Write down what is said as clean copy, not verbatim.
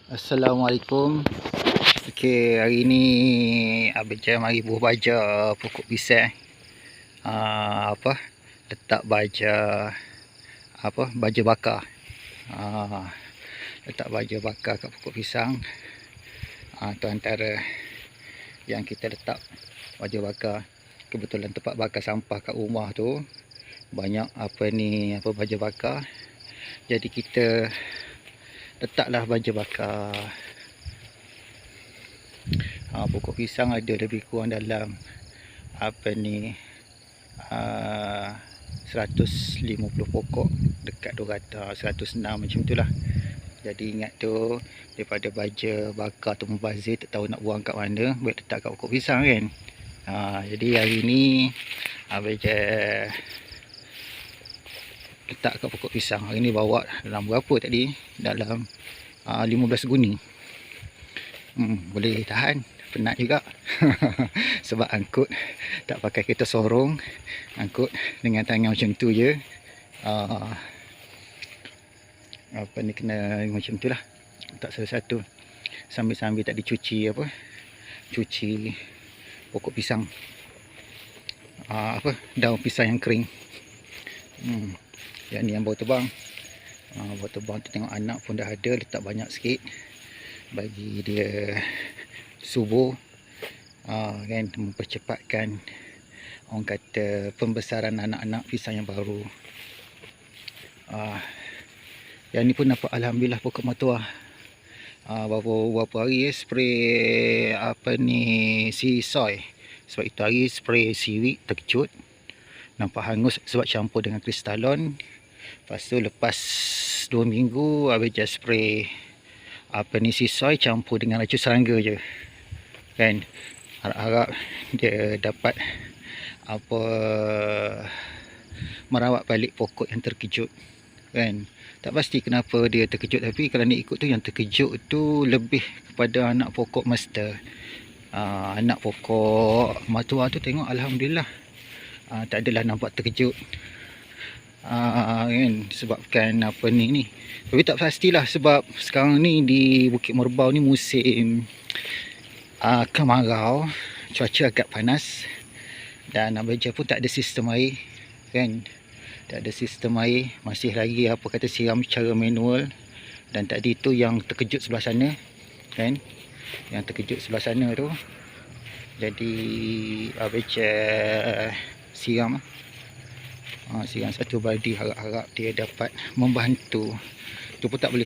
Assalamualaikum. Okey, hari ni Abang Jam mari buah baja pokok pisang. Letak baja baja bakar. Letak baja bakar kat pokok pisang. Tu antara yang kita letak baja bakar. Kebetulan tempat bakar sampah kat rumah tu banyak baja bakar. Jadi kita letaklah baja bakar. Pokok pisang ada lebih kurang dalam 150 pokok, dekat 200, 106 macam itulah. Jadi ingat tu, daripada baja bakar tu membazir, tak tahu nak buang kat mana, baik letak kat pokok pisang kan. Jadi hari ni Abang letak kat pokok pisang. Hari ni bawa dalam berapa tadi? Dalam 15 guni. Boleh tahan. Penat juga. Sebab angkut tak pakai kereta sorong, angkut dengan tangan macam tu je. Kena macam tu lah, tak satu-satu. Sambil-sambil tak dicuci cuci pokok pisang, daun pisang yang kering. Yang ni yang bau tebang. Bau tebang tu tengok anak pun dah ada, letak banyak sikit bagi dia subur, kan, mempercepatkan orang kata pembesaran anak-anak pisang yang baru. Yang ni pun nampak alhamdulillah pokok matuah. Berapa hari spray sea soy. Sebab itu hari spray seaweed, terkejut nampak hangus sebab campur dengan kristalon. Lepas tu lepas 2 minggu Abang just spray sea soy campur dengan racun serangga je, kan. Harap-harap dia dapat merawat balik pokok yang terkejut, kan. Tak pasti kenapa dia terkejut, tapi kalau nak ikut tu, yang terkejut tu lebih kepada anak pokok master. Anak pokok matua tu tengok alhamdulillah tak adalah nampak terkejut, kan, sebabkan ni. Tapi tak pastilah, sebab sekarang ni di Bukit Merbau ni musim kemarau, cuaca agak panas, dan Abang Jam pun tak ada sistem air, kan. Tak ada sistem air, masih lagi siram secara manual. Dan tadi tu yang terkejut sebelah sana, kan, yang terkejut sebelah sana tu, jadi Abang Jam siram satu baldi, harap-harap dia dapat membantu. Tu pun tak boleh